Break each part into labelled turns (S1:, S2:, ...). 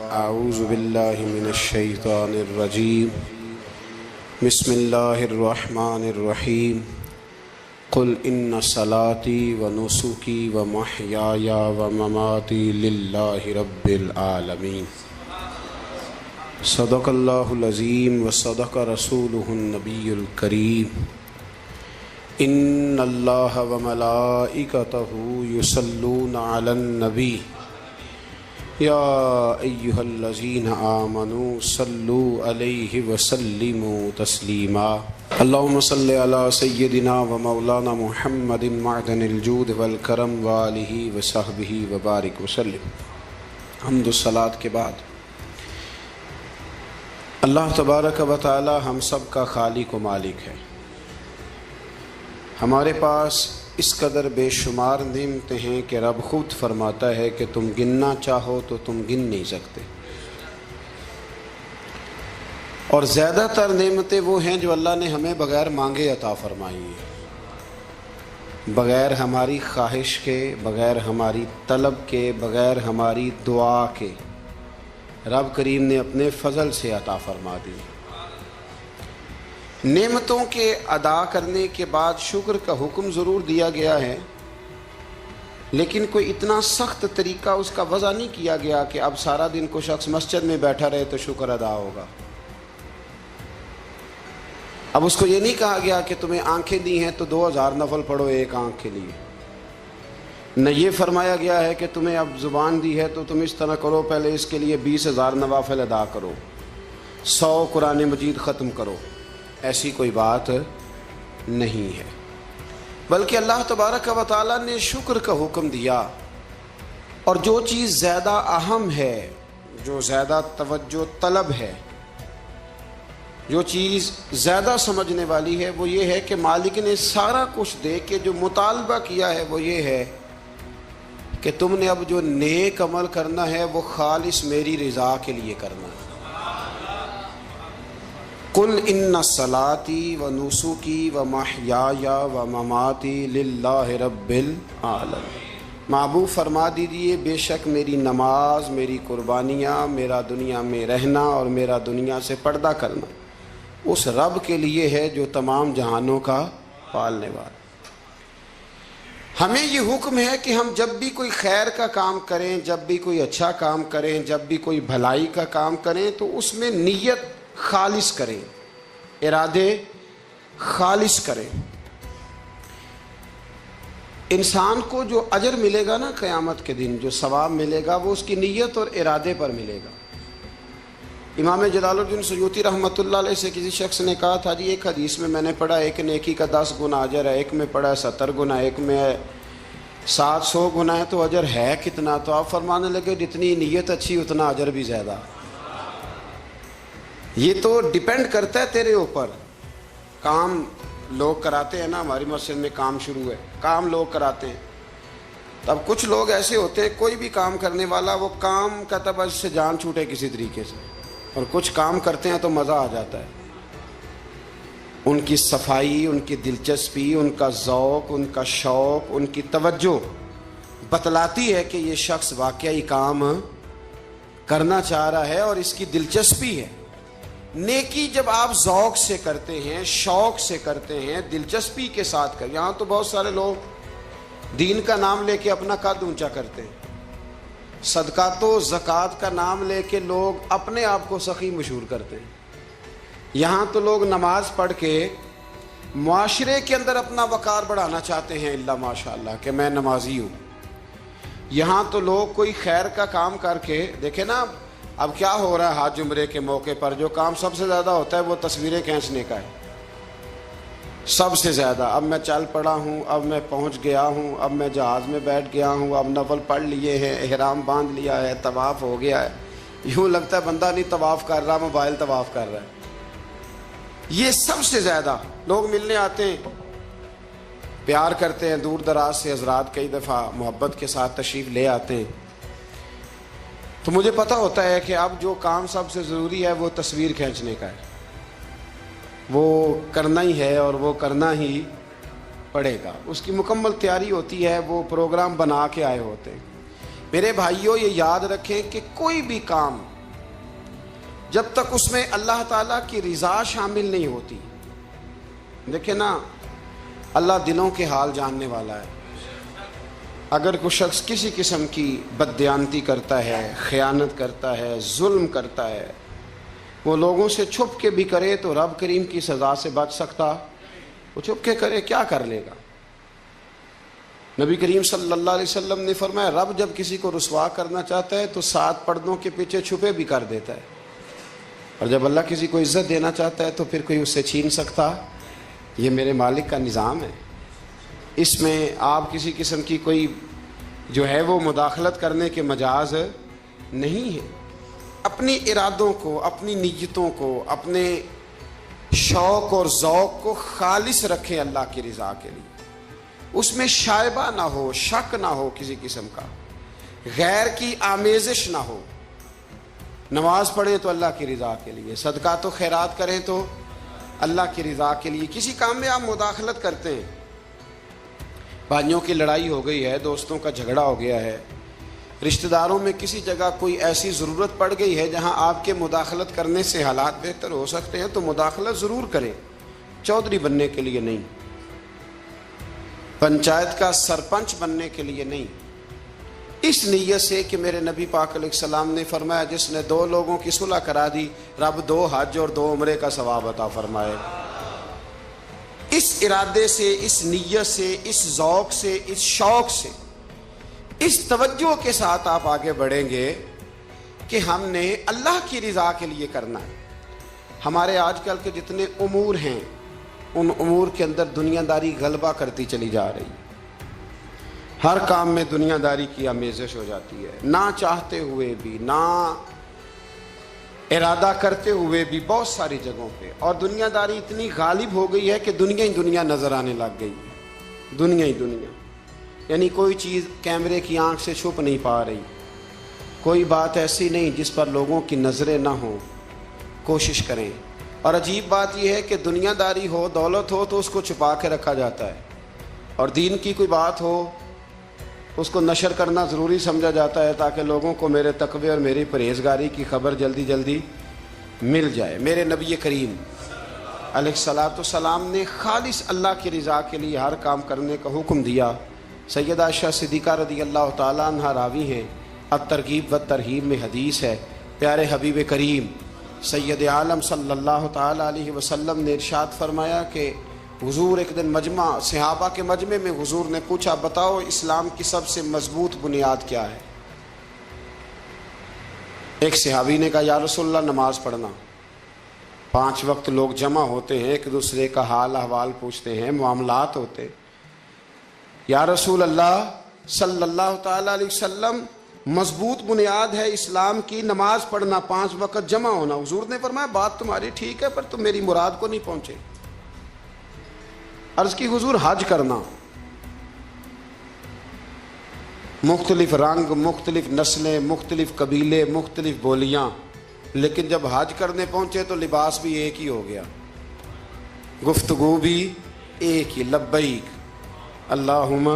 S1: اعوذ باللہ من الشیطان الرجیم بسم اللہ الرحمن الرحیم قل ان صلاتی و نسکی و محیای و مماتی للہ رب العالمین صدق اللہ العظیم و صدق رسولہ النبی الکریم ان اللہ و ملائکتہ یصلون علی النبی یا ایہا الذین آمنوا صلوا علیہ وسلموا تسلیما اللہم صلی علی سیدنا و مولانا محمد معدن الجود والکرم وآلہ وصحبہ وبارک وسلم۔ حمد و صلاۃ کے بعد اللہ تبارک و تعالی ہم سب کا خالق و مالک ہے۔ ہمارے پاس اس قدر بے شمار نعمتیں ہیں کہ رب خود فرماتا ہے کہ تم گننا چاہو تو تم گن نہیں سکتے، اور زیادہ تر نعمتیں وہ ہیں جو اللہ نے ہمیں بغیر مانگے عطا فرمائی ہیں، بغیر ہماری خواہش کے، بغیر ہماری طلب کے، بغیر ہماری دعا کے رب کریم نے اپنے فضل سے عطا فرما دی۔ نعمتوں کے ادا کرنے کے بعد شکر کا حکم ضرور دیا گیا ہے، لیکن کوئی اتنا سخت طریقہ اس کا وضع نہیں کیا گیا کہ اب سارا دن کو شخص مسجد میں بیٹھا رہے تو شکر ادا ہوگا۔ اب اس کو یہ نہیں کہا گیا کہ تمہیں آنکھیں دی ہیں تو 2000 نفل پڑھو ایک آنکھ کے لیے، نہ یہ فرمایا گیا ہے کہ تمہیں اب زبان دی ہے تو تم اس طرح کرو، پہلے اس کے لیے 20,000 نوافل ادا کرو، 100 قرآن مجید ختم کرو۔ ایسی کوئی بات نہیں ہے، بلکہ اللہ تبارک و تعالیٰ نے شکر کا حکم دیا، اور جو چیز زیادہ اہم ہے، جو زیادہ توجہ طلب ہے، جو چیز زیادہ سمجھنے والی ہے، وہ یہ ہے کہ مالک نے سارا کچھ دے کے جو مطالبہ کیا ہے وہ یہ ہے کہ تم نے اب جو نیک عمل کرنا ہے وہ خالص میری رضا کے لیے کرنا ہے۔ قل ان صلاتی و نسکی و محیای و مماتی للہ رب العالمین، محبوب فرما دیجیے بے شک میری نماز، میری قربانیاں، میرا دنیا میں رہنا اور میرا دنیا سے پردہ کرنا اس رب کے لیے ہے جو تمام جہانوں کا پالنے والا۔ ہمیں یہ حکم ہے کہ ہم جب بھی کوئی خیر کا کام کریں، جب بھی کوئی اچھا کام کریں، جب بھی کوئی بھلائی کا کام کریں تو اس میں نیت خالص کریں، ارادے خالص کریں۔ انسان کو جو اجر ملے گا نا قیامت کے دن، جو ثواب ملے گا وہ اس کی نیت اور ارادے پر ملے گا۔ امام جلال الدین سیوطی رحمۃ اللہ علیہ سے کسی شخص نے کہا تھا، جی ایک حدیث میں نے پڑھا ایک نیکی کا 10 گنا اجر ہے، ایک میں پڑھا 70 گنا، ایک میں ہے 700 گنا ہے، تو اجر ہے کتنا؟ تو آپ فرمانے لگے جتنی نیت اچھی اتنا اجر بھی زیادہ۔ یہ تو ڈیپینڈ کرتا ہے تیرے اوپر۔ کام لوگ کراتے ہیں نا، ہماری مسجد میں کام شروع ہے، کام لوگ کراتے ہیں، تب کچھ لوگ ایسے ہوتے ہیں کوئی بھی کام کرنے والا وہ کام کا تب اس سے جان چھوٹے کسی طریقے سے، اور کچھ کام کرتے ہیں تو مزہ آ جاتا ہے۔ ان کی صفائی، ان کی دلچسپی، ان کا ذوق، ان کا شوق، ان کی توجہ بتلاتی ہے کہ یہ شخص واقعی کام کرنا چاہ رہا ہے اور اس کی دلچسپی ہے۔ نیکی جب آپ ذوق سے کرتے ہیں، شوق سے کرتے ہیں، دلچسپی کے ساتھ کریں، یہاں تو بہت سارے لوگ دین کا نام لے کے اپنا قد اونچا کرتے ہیں، صدقات و زکوٰۃ کا نام لے کے لوگ اپنے آپ کو سخی مشہور کرتے ہیں۔ یہاں تو لوگ نماز پڑھ کے معاشرے کے اندر اپنا وقار بڑھانا چاہتے ہیں، اللہ ماشاء اللہ کہ میں نمازی ہوں۔ یہاں تو لوگ کوئی خیر کا کام کر کے دیکھیں نا، اب کیا ہو رہا ہے حج عمرے کے موقع پر جو کام سب سے زیادہ ہوتا ہے وہ تصویریں کھینچنے کا ہے، سب سے زیادہ۔ اب میں چل پڑا ہوں، اب میں پہنچ گیا ہوں، اب میں جہاز میں بیٹھ گیا ہوں، اب نفل پڑھ لیے ہیں، احرام باندھ لیا ہے، طواف ہو گیا ہے، یوں لگتا ہے بندہ نہیں طواف کر رہا، موبائل طواف کر رہا ہے۔ یہ سب سے زیادہ لوگ ملنے آتے ہیں، پیار کرتے ہیں، دور دراز سے حضرات کئی دفعہ محبت کے ساتھ تشریف لے آتے ہیں، تو مجھے پتہ ہوتا ہے کہ اب جو کام سب سے ضروری ہے وہ تصویر کھینچنے کا ہے، وہ کرنا ہی ہے اور وہ کرنا ہی پڑے گا، اس کی مکمل تیاری ہوتی ہے، وہ پروگرام بنا کے آئے ہوتے ہیں۔ میرے بھائیوں یہ یاد رکھیں کہ کوئی بھی کام جب تک اس میں اللہ تعالیٰ کی رضا شامل نہیں ہوتی، دیکھیں نا، اللہ دلوں کے حال جاننے والا ہے۔ اگر کوئی شخص کسی قسم کی بددیانتی کرتا ہے، خیانت کرتا ہے، ظلم کرتا ہے، وہ لوگوں سے چھپ کے بھی کرے تو رب کریم کی سزا سے بچ سکتا؟ وہ چھپ کے کرے کیا کر لے گا؟ نبی کریم صلی اللہ علیہ وسلم نے فرمایا رب جب کسی کو رسوا کرنا چاہتا ہے تو 7 پردوں کے پیچھے چھپے بھی کر دیتا ہے، اور جب اللہ کسی کو عزت دینا چاہتا ہے تو پھر کوئی اس سے چھین سکتا؟ یہ میرے مالک کا نظام ہے، اس میں آپ کسی قسم کی کوئی جو ہے وہ مداخلت کرنے کے مجاز نہیں ہے۔ اپنی ارادوں کو، اپنی نیتوں کو، اپنے شوق اور ذوق کو خالص رکھیں اللہ کی رضا کے لیے، اس میں شائبہ نہ ہو، شک نہ ہو کسی قسم کا، غیر کی آمیزش نہ ہو۔ نماز پڑھیں تو اللہ کی رضا کے لیے، صدقات و خیرات کریں تو اللہ کی رضا کے لیے۔ کسی کام میں آپ مداخلت کرتے ہیں، بھائیوں کی لڑائی ہو گئی ہے، دوستوں کا جھگڑا ہو گیا ہے، رشتہ داروں میں کسی جگہ کوئی ایسی ضرورت پڑ گئی ہے جہاں آپ کے مداخلت کرنے سے حالات بہتر ہو سکتے ہیں تو مداخلت ضرور کریں، چودھری بننے کے لیے نہیں، پنچایت کا سرپنچ بننے کے لیے نہیں، اس نیت سے کہ میرے نبی پاک علیہ السلام نے فرمایا جس نے 2 لوگوں کی صلح کرا دی رب 2 حج اور 2 عمرے کا ثواب عطا فرمائے۔ اس ارادے سے، اس نیت سے، اس ذوق سے، اس شوق سے، اس توجہ کے ساتھ آپ آگے بڑھیں گے کہ ہم نے اللہ کی رضا کے لیے کرنا ہے۔ ہمارے آج کل کے جتنے امور ہیں ان امور کے اندر دنیا داری غلبہ کرتی چلی جا رہی ہے، ہر کام میں دنیا داری کی آمیزش ہو جاتی ہے، نہ چاہتے ہوئے بھی، نہ ارادہ کرتے ہوئے بھی، بہت ساری جگہوں پہ، اور دنیا داری اتنی غالب ہو گئی ہے کہ دنیا ہی دنیا نظر آنے لگ گئی ہے، دنیا ہی دنیا، یعنی کوئی چیز کیمرے کی آنکھ سے چھپ نہیں پا رہی، کوئی بات ایسی نہیں جس پر لوگوں کی نظریں نہ ہوں، کوشش کریں۔ اور عجیب بات یہ ہے کہ دنیا داری ہو، دولت ہو تو اس کو چھپا کے رکھا جاتا ہے، اور دین کی کوئی بات ہو اس کو نشر کرنا ضروری سمجھا جاتا ہے تاکہ لوگوں کو میرے تقوی اور میری پرہیزگاری کی خبر جلدی جلدی مل جائے۔ میرے نبی کریم علیہ الصلاۃ والسلام نے خالص اللہ کی رضا کے لیے ہر کام کرنے کا حکم دیا۔ سیدہ عائشہ صدیقہ رضی اللہ تعالیٰ عنہ راوی ہیں، الترغیب و ترہیب میں حدیث ہے، پیارے حبیب کریم سید عالم صلی اللہ تعالیٰ علیہ وسلم نے ارشاد فرمایا کہ حضور ایک دن مجمع، صحابہ کے مجمع میں حضور نے پوچھا بتاؤ اسلام کی سب سے مضبوط بنیاد کیا ہے؟ ایک صحابی نے کہا یا رسول اللہ نماز پڑھنا۔ 5 وقت لوگ جمع ہوتے ہیں، ایک دوسرے کا حال احوال پوچھتے ہیں، معاملات ہوتے، یا رسول اللہ صلی اللہ تعالیٰ علیہ وسلم مضبوط بنیاد ہے اسلام کی نماز پڑھنا، 5 وقت جمع ہونا۔ حضور نے فرمایا بات تمہاری ٹھیک ہے پر تم میری مراد کو نہیں پہنچے۔ عرض کی حضور حج کرنا، مختلف رنگ، مختلف نسلیں، مختلف قبیلے، مختلف بولیاں، لیکن جب حج کرنے پہنچے تو لباس بھی ایک ہی ہو گیا، گفتگو بھی ایک ہی، لبیک اللہم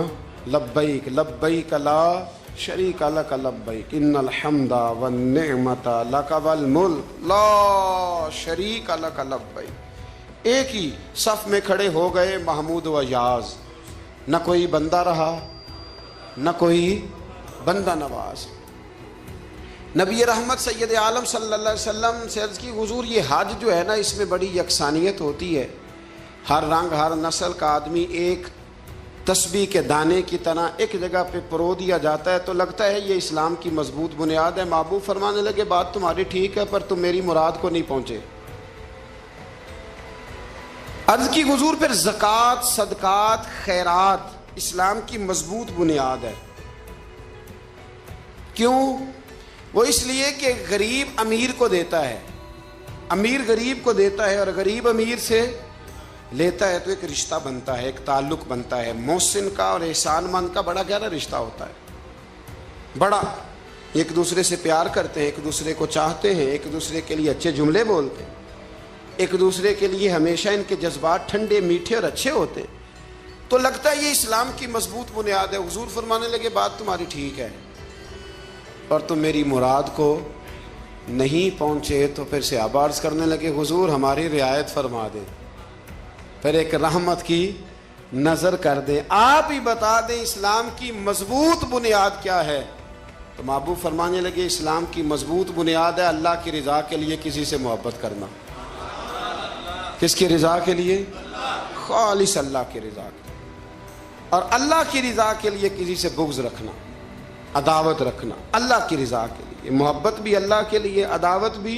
S1: لبیک لبیک لا شریک لک لبیک ان الحمد والنعمت لک والملک لا شریک لک لبیک۔ ایک ہی صف میں کھڑے ہو گئے محمود و یاز، نہ کوئی بندہ رہا نہ کوئی بندہ نواز۔ نبی رحمت سید عالم صلی اللہ علیہ وسلم سے عرض کی حضور یہ حج جو ہے نا اس میں بڑی یکسانیت ہوتی ہے، ہر رنگ ہر نسل کا آدمی ایک تسبیح کے دانے کی طرح ایک جگہ پہ پرو دیا جاتا ہے، تو لگتا ہے یہ اسلام کی مضبوط بنیاد ہے۔ محبوب فرمانے لگے بات تمہاری ٹھیک ہے پر تم میری مراد کو نہیں پہنچے۔ عرض کی حضور پھر زکوٰۃ، صدقات، خیرات اسلام کی مضبوط بنیاد ہے۔ کیوں؟ وہ اس لیے کہ غریب امیر کو دیتا ہے، امیر غریب کو دیتا ہے، اور غریب امیر سے لیتا ہے تو ایک رشتہ بنتا ہے، ایک تعلق بنتا ہے۔ محسن کا اور احسان مند کا بڑا گہرا رشتہ ہوتا ہے، بڑا، ایک دوسرے سے پیار کرتے ہیں، ایک دوسرے کو چاہتے ہیں، ایک دوسرے کے لیے اچھے جملے بولتے ہیں، ایک دوسرے کے لیے ہمیشہ ان کے جذبات ٹھنڈے میٹھے اور اچھے ہوتے ہیں، تو لگتا ہے یہ اسلام کی مضبوط بنیاد ہے۔ حضور فرمانے لگے بات تمہاری ٹھیک ہے اور تم میری مراد کو نہیں پہنچے تو پھر صحابہ عرض کرنے لگے حضور ہماری رعایت فرما دیں، پھر ایک رحمت کی نظر کر دیں، آپ ہی بتا دیں اسلام کی مضبوط بنیاد کیا ہے۔ تو محبوب فرمانے لگے اسلام کی مضبوط بنیاد ہے اللہ کی رضا کے لیے کسی سے محبت کرنا۔ کس کی رضا کے لیے؟ خالص اللہ کی رضا کے لیے، اور اللہ کی رضا کے لیے کسی سے بغض رکھنا، عداوت رکھنا اللہ کی رضا کے لیے، محبت بھی اللہ کے لیے، عداوت بھی،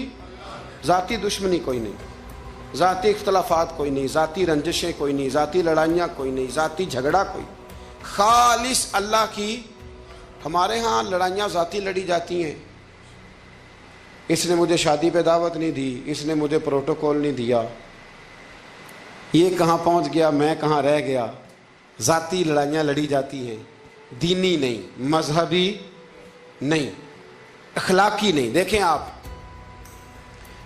S1: ذاتی دشمنی کوئی نہیں، ذاتی اختلافات کوئی نہیں، ذاتی رنجشیں کوئی نہیں، ذاتی لڑائیاں کوئی نہیں، ذاتی جھگڑا کوئی، خالص اللہ کی۔ ہمارے ہاں لڑائیاں ذاتی لڑی جاتی ہیں، اس نے مجھے شادی پہ دعوت نہیں دی، اس نے مجھے پروٹوکول نہیں دیا، یہ کہاں پہنچ گیا میں کہاں رہ گیا، ذاتی لڑائیاں لڑی جاتی ہیں، دینی نہیں، مذہبی نہیں، اخلاقی نہیں۔ دیکھیں آپ،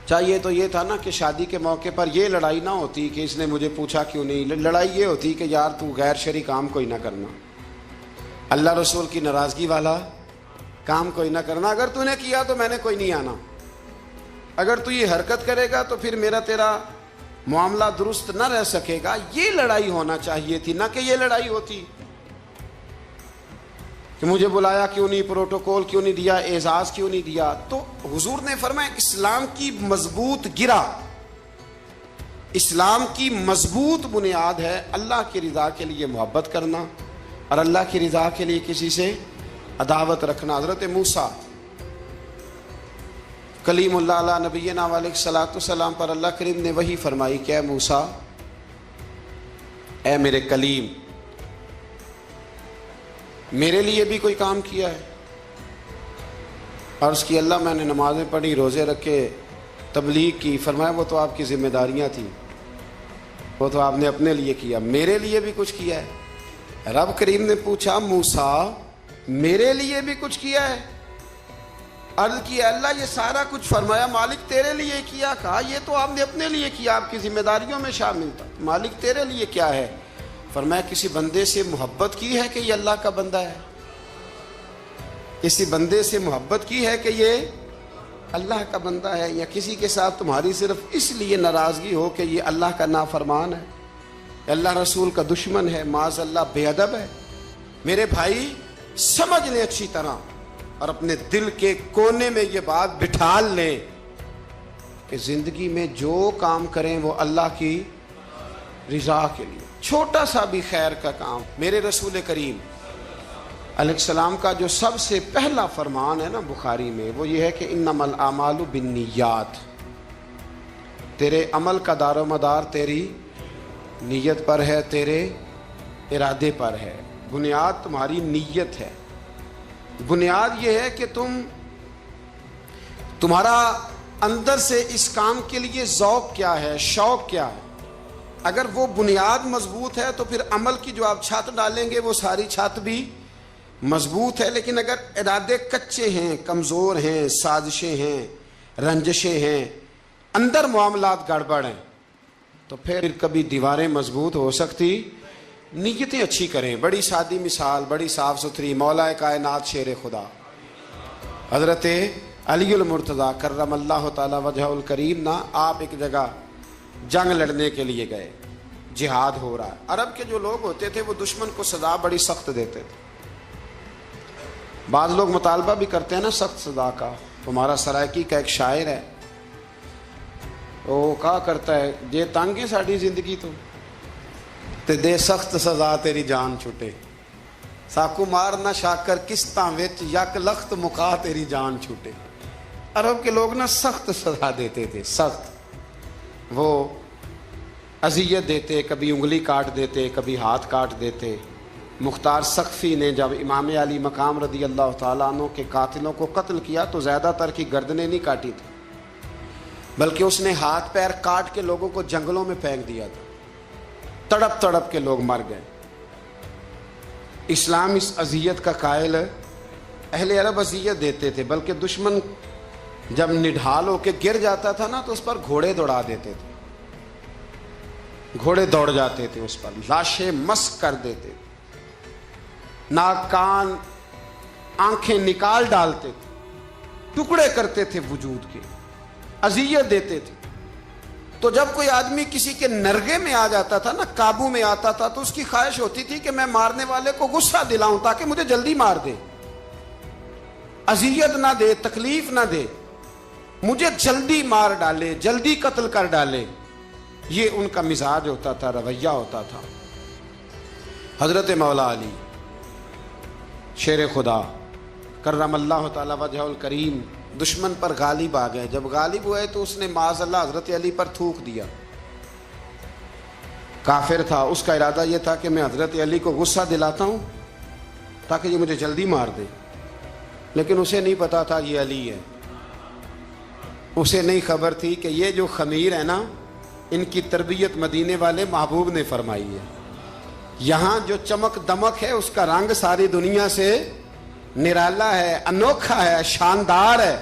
S1: چاہیے تو یہ تھا نا کہ شادی کے موقع پر یہ لڑائی نہ ہوتی کہ اس نے مجھے پوچھا کیوں نہیں، لڑائی یہ ہوتی کہ یار تو غیر شرعی کام کوئی نہ کرنا، اللہ رسول کی ناراضگی والا کام کوئی نہ کرنا، اگر تو نے کیا تو میں نے کوئی نہیں آنا، اگر تو یہ حرکت کرے گا تو پھر میرا تیرا معاملہ درست نہ رہ سکے گا۔ یہ لڑائی ہونا چاہیے تھی، نہ کہ یہ لڑائی ہوتی کہ مجھے بلایا کیوں نہیں، پروٹوکول کیوں نہیں دیا، اعزاز کیوں نہیں دیا۔ تو حضور نے فرمایا اسلام کی مضبوط گرہ، اسلام کی مضبوط بنیاد ہے اللہ کی رضا کے لیے محبت کرنا اور اللہ کی رضا کے لیے کسی سے عداوت رکھنا۔ حضرت موسیٰ کلیم اللہ علیہ نبینا علیہ الصلوۃ والسلام پر اللہ کریم نے وحی فرمائی کہ اے موسیٰ، اے میرے کلیم، میرے لیے بھی کوئی کام کیا ہے؟ عرض کی اللہ میں نے نمازیں پڑھی، روزے رکھے، تبلیغ کی۔ فرمایا وہ تو آپ کی ذمہ داریاں تھیں، وہ تو آپ نے اپنے لیے کیا، میرے لیے بھی کچھ کیا ہے؟ رب کریم نے پوچھا موسیٰ میرے لیے بھی کچھ کیا ہے؟ عرض کی اللہ یہ سارا کچھ، فرمایا مالک تیرے لیے کیا۔ کہا یہ تو آپ نے اپنے لیے کیا، آپ کی ذمہ داریوں میں شامل تھا، مالک تیرے لیے کیا ہے؟ فرمایا کسی بندے سے محبت کی ہے کہ یہ اللہ کا بندہ ہے، کسی بندے سے محبت کی ہے کہ یہ اللہ کا بندہ ہے، یا کسی کے ساتھ تمہاری صرف اس لیے ناراضگی ہو کہ یہ اللہ کا نافرمان ہے، اللہ رسول کا دشمن ہے، معاذ اللہ بے ادب ہے؟ میرے بھائی سمجھ لیں اچھی طرح اور اپنے دل کے کونے میں یہ بات بٹھال لیں کہ زندگی میں جو کام کریں وہ اللہ کی رضا کے لیے، چھوٹا سا بھی خیر کا کام۔ میرے رسول کریم علیہ السلام کا جو سب سے پہلا فرمان ہے نا بخاری میں، وہ یہ ہے کہ انما الاعمال بالنیات، تیرے عمل کا دار و مدار تیری نیت پر ہے، تیرے ارادے پر ہے، بنیاد تمہاری نیت ہے۔ بنیاد یہ ہے کہ تمہارا اندر سے اس کام کے لیے ذوق کیا ہے، شوق کیا ہے۔ اگر وہ بنیاد مضبوط ہے تو پھر عمل کی جو آپ چھت ڈالیں گے وہ ساری چھت بھی مضبوط ہے، لیکن اگر ارادے کچے ہیں، کمزور ہیں، سازشیں ہیں، رنجشیں ہیں، اندر معاملات گڑبڑ ہیں، تو پھر کبھی دیواریں مضبوط ہو سکتی۔ نیتیں اچھی کریں، بڑی سادی مثال، بڑی صاف ستھری، مولا کائنات شیر خدا حضرت علی المرتضیٰ کرم اللہ تعالی وجہ الکریم نا، آپ ایک جگہ جنگ لڑنے کے لیے گئے، جہاد ہو رہا ہے۔ عرب کے جو لوگ ہوتے تھے وہ دشمن کو سزا بڑی سخت دیتے تھے، بعض لوگ مطالبہ بھی کرتے ہیں نا سخت سزا کا۔ تمہارا سرائکی کا ایک شاعر ہے، وہ کہا کرتا ہے جے تنگ ہے ساری زندگی تو تے دے سخت سزا تیری جان چھٹے، ساکو مار نہ شاکر قسطاں وچ یک لخت مکا تیری جان چھوٹے۔ عرب کے لوگ نا سخت سزا دیتے تھے، سخت، وہ اذیت دیتے، کبھی انگلی کاٹ دیتے، کبھی ہاتھ کاٹ دیتے۔ مختار سقفی نے جب امام علی مقام رضی اللہ تعالیٰ عنہ کے قاتلوں کو قتل کیا تو زیادہ تر کی گردنیں نہیں کاٹی تھی، بلکہ اس نے ہاتھ پیر کاٹ کے لوگوں کو جنگلوں میں پھینک دیا تھا، تڑپ تڑپ کے لوگ مر گئے۔ اسلام اس اذیت کا قائل ہے۔ اہل عرب اذیت دیتے تھے، بلکہ دشمن جب نڈھال ہو کے گر جاتا تھا نا تو اس پر گھوڑے دوڑا دیتے تھے، گھوڑے دوڑ جاتے تھے اس پر، لاشیں مسک کر دیتے تھے، ناک کان آنکھیں نکال ڈالتے تھے۔ ٹکڑے کرتے تھے وجود کے، اذیت دیتے تھے۔ تو جب کوئی آدمی کسی کے نرغے میں آ جاتا تھا نا، قابو میں آتا تھا، تو اس کی خواہش ہوتی تھی کہ میں مارنے والے کو غصہ دلاؤں تاکہ مجھے جلدی مار دے، اذیت نہ دے، تکلیف نہ دے، مجھے جلدی مار ڈالے، جلدی قتل کر ڈالے۔ یہ ان کا مزاج ہوتا تھا، رویہ ہوتا تھا۔ حضرت مولا علی شیر خدا کرم اللہ تعالی وجہ الکریم دشمن پر غالب آ گئے۔ جب غالب ہوئے تو اس نے معاذ اللہ حضرت علی پر تھوک دیا۔ کافر تھا، اس کا ارادہ یہ تھا کہ میں حضرت علی کو غصہ دلاتا ہوں تاکہ یہ مجھے جلدی مار دے، لیکن اسے نہیں پتا تھا یہ علی ہے۔ اسے نہیں خبر تھی کہ یہ جو خمیر ہے نا، ان کی تربیت مدینے والے محبوب نے فرمائی ہے۔ یہاں جو چمک دمک ہے اس کا رنگ ساری دنیا سے نرالا ہے، انوکھا ہے، شاندار ہے،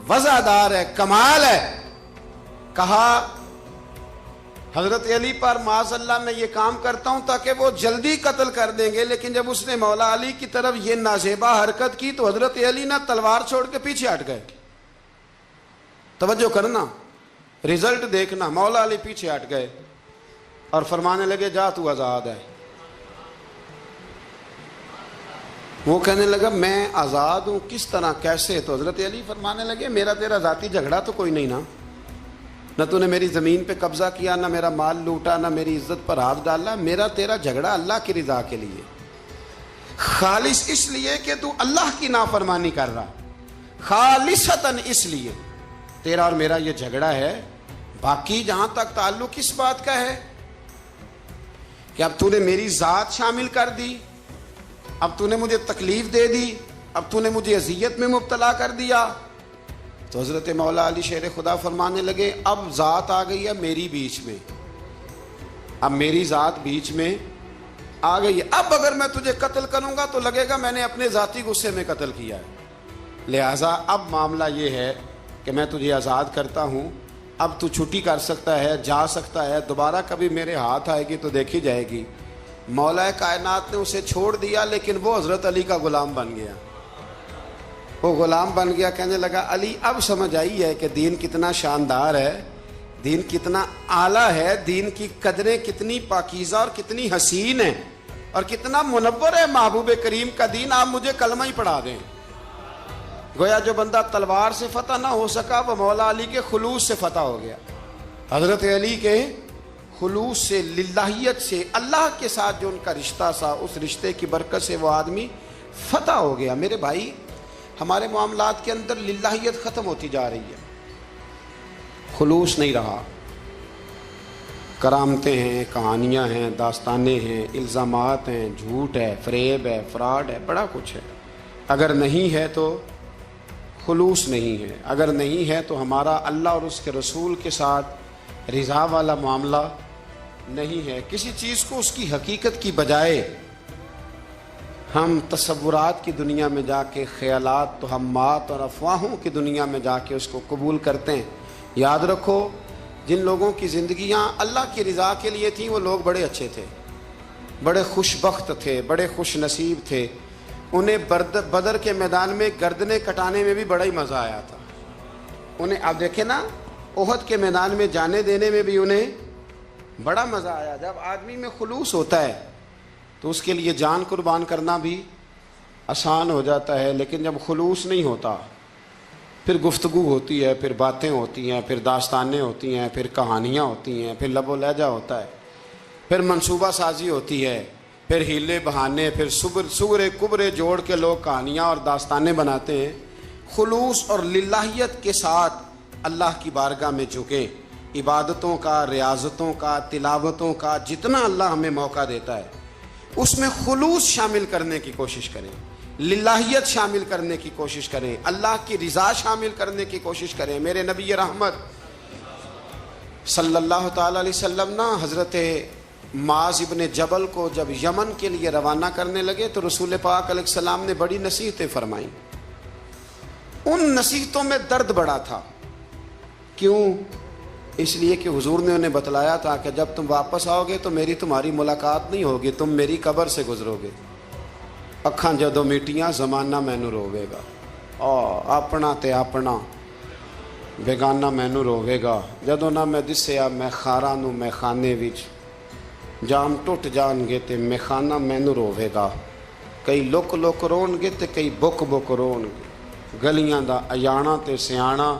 S1: وزادار ہے، کمال ہے۔ کہا حضرت علی پر معاذ اللہ میں یہ کام کرتا ہوں تاکہ وہ جلدی قتل کر دیں گے، لیکن جب اس نے مولا علی کی طرف یہ نازیبا حرکت کی تو حضرت علی نہ تلوار چھوڑ کے پیچھے ہٹ گئے۔ توجہ کرنا، رزلٹ دیکھنا، مولا علی پیچھے ہٹ گئے اور فرمانے لگے جا تو آزاد ہے۔ وہ کہنے لگا میں آزاد ہوں، کس طرح، کیسے؟ تو حضرت علی فرمانے لگے میرا تیرا ذاتی جھگڑا تو کوئی نہیں نا، نہ تو نے میری زمین پہ قبضہ کیا، نہ میرا مال لوٹا، نہ میری عزت پر ہاتھ ڈالا۔ میرا تیرا جھگڑا اللہ کی رضا کے لیے، خالص اس لیے کہ تو اللہ کی نافرمانی کر رہا، خالصتاً اس لیے تیرا اور میرا یہ جھگڑا ہے۔ باقی جہاں تک تعلق اس بات کا ہے کہ اب تو نے میری ذات شامل کر دی، اب تو نے مجھے تکلیف دے دی، اب تو نے مجھے اذیت میں مبتلا کر دیا، تو حضرت مولا علی شیر خدا فرمانے لگے اب ذات آ گئی ہے میری بیچ میں، اب میری ذات بیچ میں آ گئی ہے۔ اب اگر میں تجھے قتل کروں گا تو لگے گا میں نے اپنے ذاتی غصے میں قتل کیا ہے، لہٰذا اب معاملہ یہ ہے کہ میں تجھے آزاد کرتا ہوں، اب تو چھٹی کر سکتا ہے، جا سکتا ہے، دوبارہ کبھی میرے ہاتھ آئے گی تو دیکھی جائے گی۔ مولا کائنات نے اسے چھوڑ دیا، لیکن وہ حضرت علی کا غلام بن گیا۔ وہ غلام بن گیا، کہنے لگا علی اب سمجھ آئی ہے کہ دین کتنا شاندار ہے، دین کتنا اعلیٰ ہے، دین کی قدریں کتنی پاکیزہ اور کتنی حسین ہیں، اور کتنا منور ہے محبوب کریم کا دین، آپ مجھے کلمہ ہی پڑھا دیں۔ گویا جو بندہ تلوار سے فتح نہ ہو سکا وہ مولا علی کے خلوص سے فتح ہو گیا۔ حضرت علی کے خلوص سے، للہیت سے، اللہ کے ساتھ جو ان کا رشتہ تھا، اس رشتے کی برکت سے وہ آدمی فتح ہو گیا۔ میرے بھائی، ہمارے معاملات کے اندر للہیت ختم ہوتی جا رہی ہے، خلوص نہیں رہا، کرامتیں ہیں، کہانیاں ہیں، داستانیں ہیں، الزامات ہیں، جھوٹ ہے، فریب ہے، فراڈ ہے، بڑا کچھ ہے۔ اگر نہیں ہے تو خلوص نہیں ہے، اگر نہیں ہے تو ہمارا اللہ اور اس کے رسول کے ساتھ رضا والا معاملہ نہیں ہے۔ کسی چیز کو اس کی حقیقت کی بجائے ہم تصورات کی دنیا میں جا کے، خیالات، توہمات اور افواہوں کی دنیا میں جا کے اس کو قبول کرتے ہیں۔ یاد رکھو، جن لوگوں کی زندگیاں اللہ کی رضا کے لیے تھیں وہ لوگ بڑے اچھے تھے، بڑے خوش بخت تھے، بڑے خوش نصیب تھے۔ انہیں بدر کے میدان میں گردنیں کٹانے میں بھی بڑا ہی مزہ آیا تھا انہیں۔ آپ دیکھیں نا، احد کے میدان میں جانے دینے میں بھی انہیں بڑا مزہ آیا۔ جب آدمی میں خلوص ہوتا ہے تو اس کے لیے جان قربان کرنا بھی آسان ہو جاتا ہے، لیکن جب خلوص نہیں ہوتا پھر گفتگو ہوتی ہے، پھر باتیں ہوتی ہیں، پھر داستانیں ہوتی ہیں، پھر کہانیاں ہوتی ہیں، پھر لب و لہجہ ہوتا ہے، پھر منصوبہ سازی ہوتی ہے، پھر ہیلے بہانے، پھر سغرے کبرے جوڑ کے لوگ کہانیاں اور داستانیں بناتے ہیں۔ خلوص اور للہیت کے ساتھ اللہ کی بارگاہ میں جھکیں، عبادتوں کا، ریاضتوں کا، تلاوتوں کا جتنا اللہ ہمیں موقع دیتا ہے اس میں خلوص شامل کرنے کی کوشش کریں، للہیت شامل کرنے کی کوشش کریں، اللہ کی رضا شامل کرنے کی کوشش کریں۔ میرے نبی رحمت صلی اللہ تعالی علیہ وسلم نا حضرت معاذ ابن جبل کو جب یمن کے لیے روانہ کرنے لگے تو رسول پاک علیہ السلام نے بڑی نصیحتیں فرمائیں۔ ان نصیحتوں میں درد بڑا تھا۔ کیوں؟ اس لیے کہ حضور نے انہیں بتلایا تھا کہ جب تم واپس آؤ گے تو میری تمہاری ملاقات نہیں ہوگی، تم میری قبر سے گزرو گے، اکھاں جدوں میٹیاں زمانہ مینوں روے گا۔ ਆਪਣਾ ਤੇ ਆਪਣਾ ਬੇਗਾਨਾ ਮੈਨੂੰ ਰੋਵੇਗਾ। ਜਦੋਂ ਨਾ ਮੈਂ ਦਿਸਿਆ ਮੈਂ ਖਾਰਾਂ ਨੂੰ ਮੈਖਾਨੇ ਵਿੱਚ, ਜਾਮ ਟੁੱਟ ਜਾਣਗੇ ਤੇ ਮੈਖਾਨਾ ਮੈਨੂੰ ਰੋਵੇਗਾ। ਕਈ ਲੁੱਕ ਲੁੱਕ ਰੋਣਗੇ ਤੇ ਕਈ ਬੁੱਕ ਬੁੱਕ ਰੋਣਗੇ। ਗਲੀਆਂ ਦਾ ਅਜਾਣਾ ਤੇ ਸਿਆਣਾ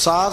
S1: 7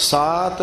S1: 7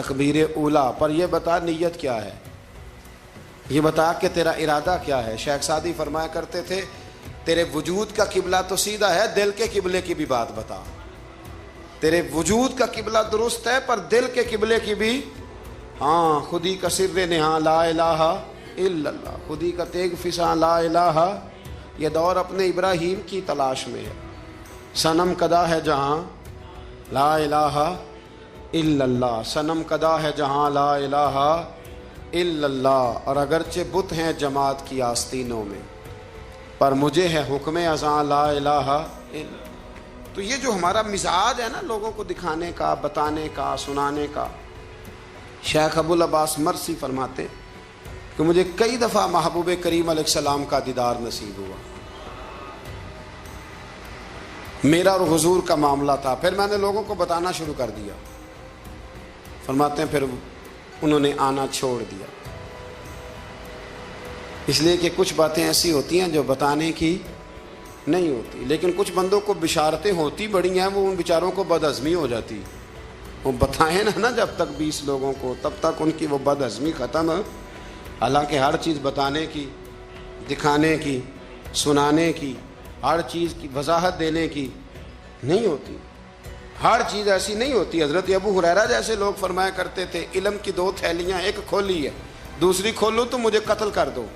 S1: تکبیر اولا پر یہ بتا نیت کیا ہے، یہ بتا کہ تیرا ارادہ کیا ہے۔ شیخ سعدی فرمایا کرتے تھے تیرے وجود کا قبلہ تو سیدھا ہے، دل کے قبلے کی بھی بات بتا۔ تیرے وجود کا قبلہ درست ہے پر دل کے قبلے کی بھی، ہاں خودی کا سر نہاں لا الہ الا اللہ، خودی کا تیگ فساں لا الہ، یہ دور اپنے ابراہیم کی تلاش میں ہے۔ صنم کدا ہے جہاں لا الہ الا اللہ، صنم کدا ہے جہاں لا الہ الا اللہ، اور اگرچہ بت ہیں جماعت کی آستینوں میں پر مجھے ہے حکم ازاں لا الہ الا۔ تو یہ جو ہمارا مزاج ہے نا لوگوں کو دکھانے کا، بتانے کا، سنانے کا، شیخ ابو العباس مرسی فرماتے کہ مجھے کئی دفعہ محبوب کریم علیہ السلام کا دیدار نصیب ہوا، میرا اور حضور کا معاملہ تھا، پھر میں نے لوگوں کو بتانا شروع کر دیا۔ فرماتے ہیں پھر انہوں نے آنا چھوڑ دیا، اس لیے کہ کچھ باتیں ایسی ہوتی ہیں جو بتانے کی نہیں ہوتی، لیکن کچھ بندوں کو بشارتیں ہوتی بڑی ہیں، وہ ان بیچاروں کو بد ہضمی ہو جاتی، وہ بتائیں نا جب تک 20 لوگوں کو، تب تک ان کی وہ بد ہضمی ختم ہے۔ حالانکہ ہر چیز بتانے کی، دکھانے کی، سنانے کی، ہر چیز کی وضاحت دینے کی نہیں ہوتی، ہر چیز ایسی نہیں ہوتی۔ حضرت ابو ہریرہ جیسے لوگ فرمایا کرتے تھے علم کی 2 تھیلیاں، ایک کھولی ہے، دوسری کھولو تو مجھے قتل کر دو۔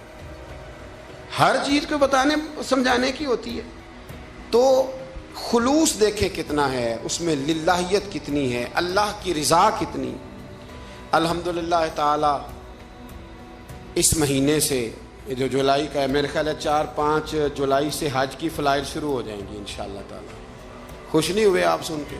S1: ہر چیز کو بتانے سمجھانے کی ہوتی ہے۔ تو خلوص دیکھیں کتنا ہے اس میں، للہیت کتنی ہے، اللہ کی رضا کتنی۔ الحمدللہ تعالی اس مہینے سے جو جولائی کا ہے، میرے خیال ہے 4-5 جولائی سے حج کی فلائٹ شروع ہو جائیں گی انشاءاللہ تعالی۔ خوش نہیں ہوئے آپ سن کے؟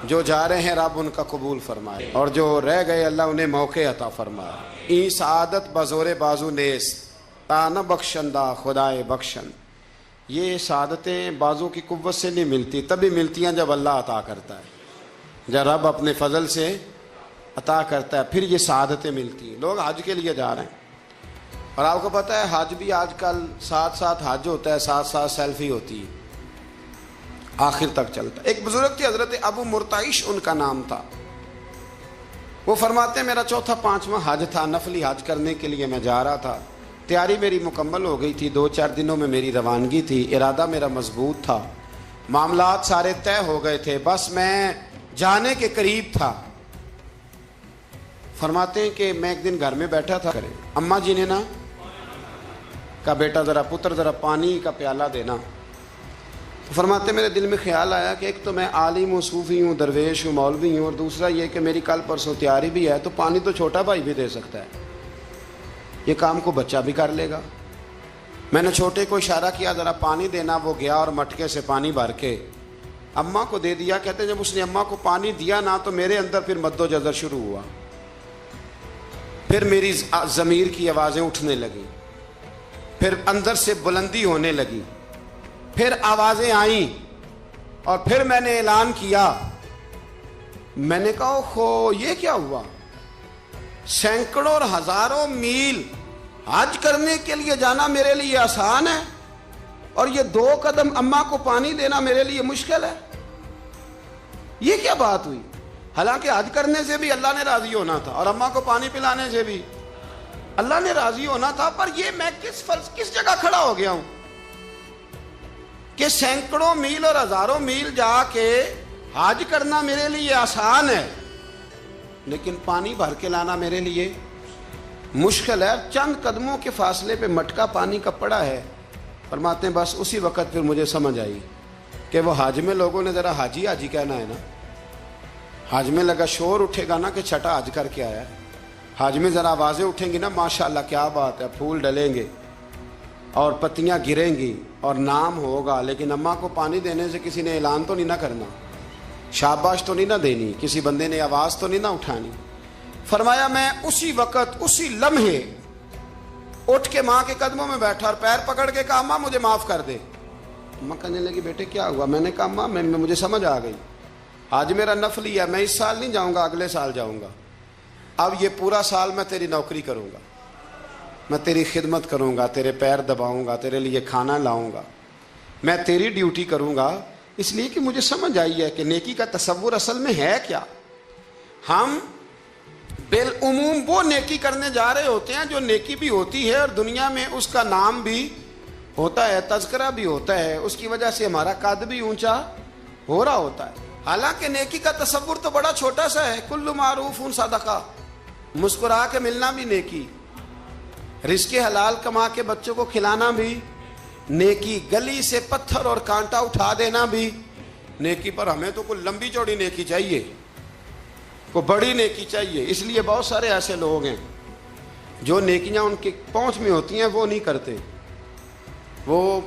S1: جو جا رہے ہیں رب ان کا قبول فرمائے، اور جو رہ گئے اللہ انہیں موقع عطا فرمائے۔ ای سعادت بزور بازو نیست تا نہ بخشندہ خدائے بخشن، یہ سعادتیں بازو کی قوت سے نہیں ملتی، تبھی ملتی ہیں جب اللہ عطا کرتا ہے، جب رب اپنے فضل سے عطا کرتا ہے پھر یہ سعادتیں ملتی ہیں۔ لوگ حج کے لیے جا رہے ہیں، اور آپ کو پتہ ہے حج بھی آج کل ساتھ ساتھ حج ہوتا ہے، ساتھ ساتھ سیلفی ہوتی ہے، آخر تک چلتا ہے۔ ایک بزرگ تھے حضرت ابو مرتعش ان کا نام تھا، وہ فرماتے ہیں میرا 4تھا-5واں حج تھا، نفلی حج کرنے کے لیے میں جا رہا تھا، تیاری میری مکمل ہو گئی تھی، 2-4 دنوں میں میری روانگی تھی، ارادہ میرا مضبوط تھا، معاملات سارے طے ہو گئے تھے، بس میں جانے کے قریب تھا۔ فرماتے ہیں کہ میں ایک دن گھر میں بیٹھا تھا، اماں جی نے نا کہا بیٹا ذرا پتر ذرا پانی کا پیالہ دینا۔ فرماتے میرے دل میں خیال آیا کہ ایک تو میں عالم ہوں، صوفی ہوں، درویش ہوں، مولوی ہوں، اور دوسرا یہ کہ میری کل پرسوں تیاری بھی ہے، تو پانی تو چھوٹا بھائی بھی دے سکتا ہے، یہ کام کو بچہ بھی کر لے گا۔ میں نے چھوٹے کو اشارہ کیا ذرا پانی دینا، وہ گیا اور مٹکے سے پانی بھر کے اماں کو دے دیا۔ کہتے جب اس نے اماں کو پانی دیا نا تو میرے اندر پھر مد و جزر شروع ہوا، پھر میری ضمیر کی آوازیں اٹھنے لگیں، پھر اندر سے بلندی ہونے لگی، پھر آوازیں آئیں، اور پھر میں نے اعلان کیا، میں نے کہا خو یہ کیا ہوا؟ سینکڑوں اور ہزاروں میل حج کرنے کے لیے جانا میرے لیے آسان ہے، اور یہ 2 قدم اماں کو پانی دینا میرے لیے مشکل ہے، یہ کیا بات ہوئی؟ حالانکہ حج کرنے سے بھی اللہ نے راضی ہونا تھا، اور اماں کو پانی پلانے سے بھی اللہ نے راضی ہونا تھا، پر یہ میں کس جگہ کھڑا ہو گیا ہوں کہ سینکڑوں میل اور ہزاروں میل جا کے حج کرنا میرے لیے آسان ہے، لیکن پانی بھر کے لانا میرے لیے مشکل ہے۔ چند قدموں کے فاصلے پہ مٹکا پانی کا پڑا ہے۔ فرماتے ہیں بس اسی وقت پھر مجھے سمجھ آئی کہ وہ حج میں لوگوں نے ذرا حاجی حاجی کہنا ہے نا، حج میں لگا شور اٹھے گا نا کہ چھٹا حج کر کے آیا ہے، حج میں ذرا آوازیں اٹھیں گی نا ماشاءاللہ کیا بات ہے، پھول ڈلیں گے اور پتیاں گریں گی اور نام ہوگا، لیکن اماں کو پانی دینے سے کسی نے اعلان تو نہیں نہ کرنا، شاباش تو نہیں نہ دینی، کسی بندے نے آواز تو نہیں نہ اٹھانی۔ فرمایا میں اسی وقت اسی لمحے اٹھ کے ماں کے قدموں میں بیٹھا اور پیر پکڑ کے کہا اماں مجھے معاف کر دے۔ اماں کہنے لگی بیٹے کیا ہوا؟ میں نے کہا اماں مجھے سمجھ آ گئی، آج میرا نفلی ہے، میں اس سال نہیں جاؤں گا، اگلے سال جاؤں گا، اب یہ پورا سال میں تیری نوکری کروں گا، میں تیری خدمت کروں گا، تیرے پیر دباؤں گا، تیرے لیے کھانا لاؤں گا، میں تیری ڈیوٹی کروں گا، اس لیے کہ مجھے سمجھ آئی ہے کہ نیکی کا تصور اصل میں ہے کیا۔ ہم بالعموم وہ نیکی کرنے جا رہے ہوتے ہیں جو نیکی بھی ہوتی ہے اور دنیا میں اس کا نام بھی ہوتا ہے, تذکرہ بھی ہوتا ہے, اس کی وجہ سے ہمارا قد بھی اونچا ہو رہا ہوتا ہے. حالانکہ نیکی کا تصور تو بڑا چھوٹا سا ہے. کل معروف صدقہ, مسکرا کے ملنا بھی نیکی, رزق حلال کما کے بچوں کو کھلانا بھی نیکی, گلی سے پتھر اور کانٹا اٹھا دینا بھی نیکی. پر ہمیں تو کوئی لمبی چوڑی نیکی چاہیے, کوئی بڑی نیکی چاہیے. اس لیے بہت سارے ایسے لوگ ہیں جو نیکیاں ان کی پہنچ میں ہوتی ہیں وہ نہیں کرتے. وہ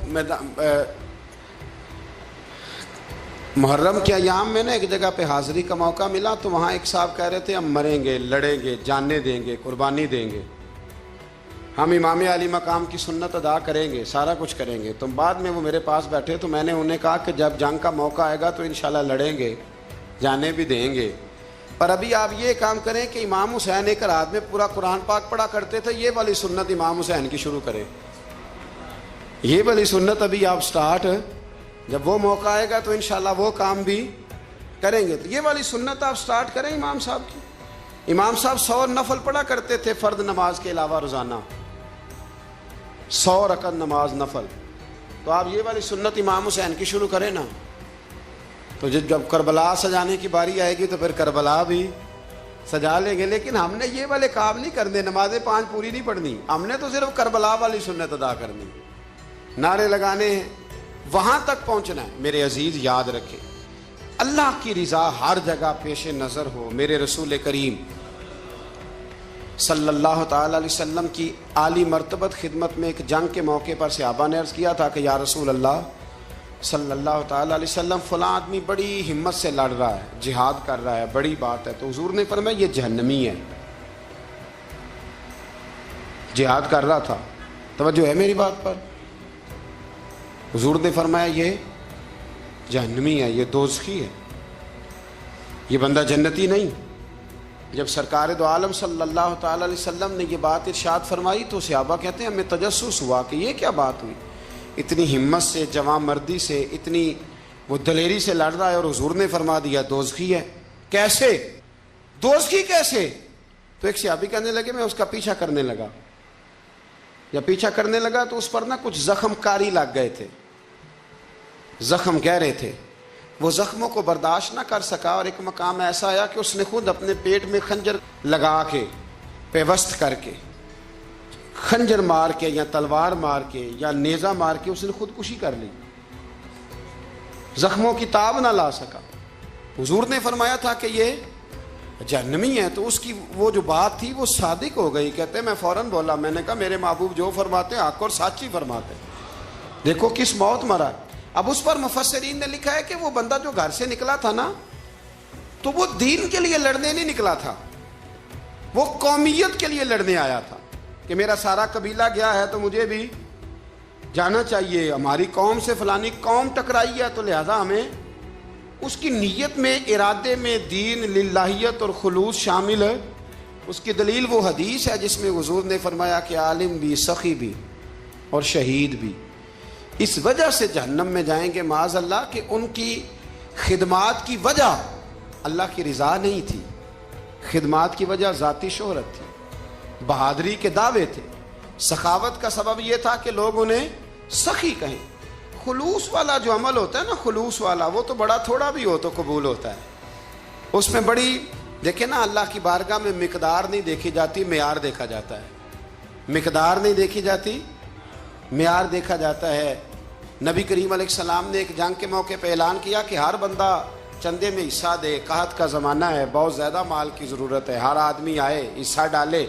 S1: محرم کے ایام میں نا ایک جگہ پہ حاضری کا موقع ملا تو وہاں ایک صاحب کہہ رہے تھے ہم مریں گے, لڑیں گے, جانیں دیں گے, قربانی دیں گے, ہم امام علی مقام کی سنت ادا کریں گے, سارا کچھ کریں گے. تو بعد میں وہ میرے پاس بیٹھے تو میں نے انہیں کہا کہ جب جنگ کا موقع آئے گا تو انشاءاللہ لڑیں گے, جانے بھی دیں گے, پر ابھی آپ یہ کام کریں کہ امام حسین ایک رات میں پورا قرآن پاک پڑھا کرتے تھے, یہ والی سنت امام حسین کی شروع کریں. یہ والی سنت ابھی آپ سٹارٹ, جب وہ موقع آئے گا تو انشاءاللہ وہ کام بھی کریں گے. تو یہ والی سنت آپ سٹارٹ کریں امام صاحب کی. امام صاحب 100 نفل پڑھا کرتے تھے فرض نماز کے علاوہ روزانہ, 100 رکعت نماز نفل. تو آپ یہ والی سنت امام حسین کی شروع کریں نا. تو جب کربلا سجانے کی باری آئے گی تو پھر کربلا بھی سجا لیں گے. لیکن ہم نے یہ والے کام نہیں کرنے, نمازیں 5 پوری نہیں پڑھنی, ہم نے تو صرف کربلا والی سنت ادا کرنی, نعرے لگانے ہیں, وہاں تک پہنچنا ہے. میرے عزیز یاد رکھے, اللہ کی رضا ہر جگہ پیش نظر ہو. میرے رسول کریم صلی اللہ تعالی علیہ وسلم کی عالی مرتبت خدمت میں ایک جنگ کے موقع پر صحابہ نے عرض کیا تھا کہ یا رسول اللہ صلی اللہ تعالی علیہ وسلم فلاں آدمی بڑی ہمت سے لڑ رہا ہے, جہاد کر رہا ہے, بڑی بات ہے. تو حضور نے فرمایا یہ جہنمی ہے. جہاد کر رہا تھا, توجہ ہے میری بات پر. حضور نے فرمایا یہ جہنمی ہے, یہ دوزخی ہے, یہ بندہ جنتی نہیں. جب سرکار دو عالم صلی اللہ تعالی علیہ وسلم نے یہ بات ارشاد فرمائی تو صحابہ کہتے ہیں ہمیں تجسس ہوا کہ یہ کیا بات ہوئی, اتنی ہمت سے, جواں مردی سے, اتنی وہ دلیری سے لڑ رہا ہے اور حضور نے فرما دیا دوزخی ہے. کیسے دوزخی کیسے؟ تو ایک صحابی کہنے لگے میں اس کا پیچھا کرنے لگا. جب پیچھا کرنے لگا تو اس پر نا کچھ زخم کاری لگ گئے تھے, زخم گہرے تھے. وہ زخموں کو برداشت نہ کر سکا اور ایک مقام ایسا آیا کہ اس نے خود اپنے پیٹ میں خنجر لگا کے, پیوست کر کے, خنجر مار کے یا تلوار مار کے یا نیزہ مار کے اس نے خودکشی کر لی. زخموں کی تاب نہ لا سکا. حضور نے فرمایا تھا کہ یہ جہنمی ہے. تو اس کی وہ جو بات تھی وہ صادق ہو گئی. کہتے میں فوراً بولا, میں نے کہا میرے محبوب جو فرماتے حق اور سچ ہی فرماتے. دیکھو کس موت مرا. اب اس پر مفسرین نے لکھا ہے کہ وہ بندہ جو گھر سے نکلا تھا نا تو وہ دین کے لیے لڑنے نہیں نکلا تھا, وہ قومیت کے لیے لڑنے آیا تھا کہ میرا سارا قبیلہ گیا ہے تو مجھے بھی جانا چاہیے, ہماری قوم سے فلانی قوم ٹکرائی ہے تو لہذا ہمیں. اس کی نیت میں, ارادے میں دین, للہیت اور خلوص شامل ہے. اس کی دلیل وہ حدیث ہے جس میں حضور نے فرمایا کہ عالم بھی, سخی بھی اور شہید بھی اس وجہ سے جہنم میں جائیں گے معاذ اللہ کہ ان کی خدمات کی وجہ اللہ کی رضا نہیں تھی, خدمات کی وجہ ذاتی شہرت تھی, بہادری کے دعوے تھے. سخاوت کا سبب یہ تھا کہ لوگ انہیں سخی کہیں. خلوص والا جو عمل ہوتا ہے نا, خلوص والا, وہ تو بڑا تھوڑا بھی ہو تو قبول ہوتا ہے. اس میں بڑی دیکھیں نا, اللہ کی بارگاہ میں مقدار نہیں دیکھی جاتی, معیار دیکھا جاتا ہے. مقدار نہیں دیکھی جاتی, معیار دیکھا جاتا ہے. نبی کریم علیہ السلام نے ایک جنگ کے موقع پہ اعلان کیا کہ ہر بندہ چندے میں حصہ دے, قحط کا زمانہ ہے, بہت زیادہ مال کی ضرورت ہے, ہر آدمی آئے, حصہ ڈالے,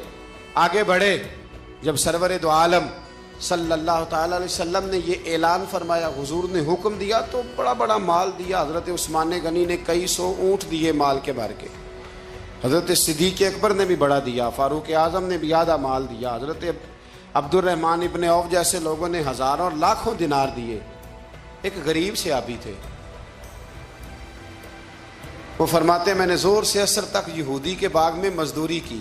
S1: آگے بڑھے. جب سرور دو عالم صلی اللہ تعالی علیہ وسلم نے یہ اعلان فرمایا, حضور نے حکم دیا تو بڑا بڑا مال دیا. حضرت عثمان غنی نے کئی 100 اونٹ دیے مال کے بھر کے, حضرت صدیق اکبر نے بھی بڑا دیا, فاروق اعظم نے بھی آدھا مال دیا, حضرت عبد الرحمن ابن عوف جیسے لوگوں نے ہزاروں اور لاکھوں دینار دیے. ایک غریب صحابی تھے, وہ فرماتے ہیں میں نے زور سے عصر تک یہودی کے باغ میں مزدوری کی,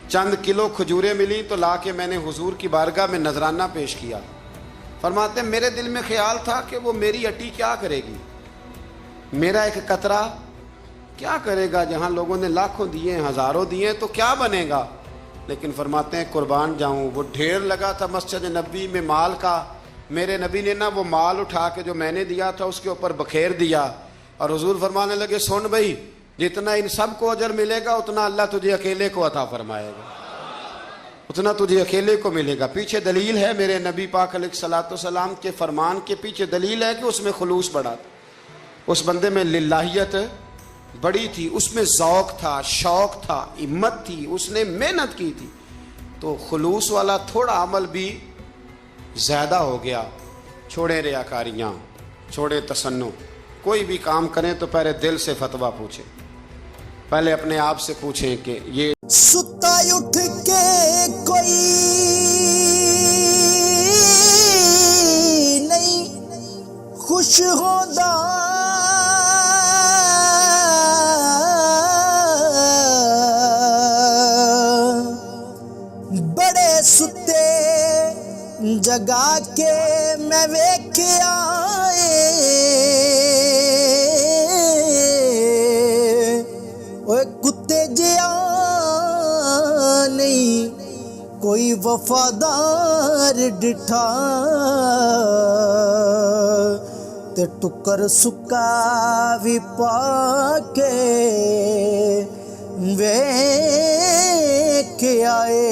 S1: چند کلو کھجوریں ملی تو لا کے میں نے حضور کی بارگاہ میں نذرانہ پیش کیا. فرماتے ہیں میرے دل میں خیال تھا کہ وہ میری اٹی کیا کرے گی, میرا ایک قطرہ کیا کرے گا؟ جہاں لوگوں نے لاکھوں دیے ہیں، ہزاروں دیے ہیں، تو کیا بنے گا؟ لیکن فرماتے ہیں قربان جاؤں، وہ ڈھیر لگا تھا مسجد نبوی میں مال کا، میرے نبی نے نا وہ مال اٹھا کے جو میں نے دیا تھا اس کے اوپر بکھیر دیا، اور حضور فرمانے لگے سن بھائی، جتنا ان سب کو اجر ملے گا اتنا اللہ تجھے اکیلے کو عطا فرمائے گا، اتنا تجھے اکیلے کو ملے گا۔ پیچھے دلیل ہے، میرے نبی پاک علیہ الصلوۃ والسلام کے فرمان کے پیچھے دلیل ہے کہ اس میں خلوص بڑا تھا، اس بندے میں للہیت بڑی تھی، اس میں ذوق تھا، شوق تھا، ہمت تھی، اس نے محنت کی تھی، تو خلوص والا تھوڑا عمل بھی زیادہ ہو گیا۔ چھوڑیں ریاکاریاں، چھوڑیں تصنع، کوئی بھی کام کریں تو پہلے دل سے فتویٰ پوچھیں، پہلے اپنے آپ سے پوچھیں کہ یہ
S2: ستا اٹھ کے کوئی نہیں خوش ہوندا، بڑے ستے جگا کے میں ویکھیا اوے کتے جیا نہیں کوئی وفادار ڈٹھا، تے ٹکر سکا بھی پا کے ویکھ آئے۔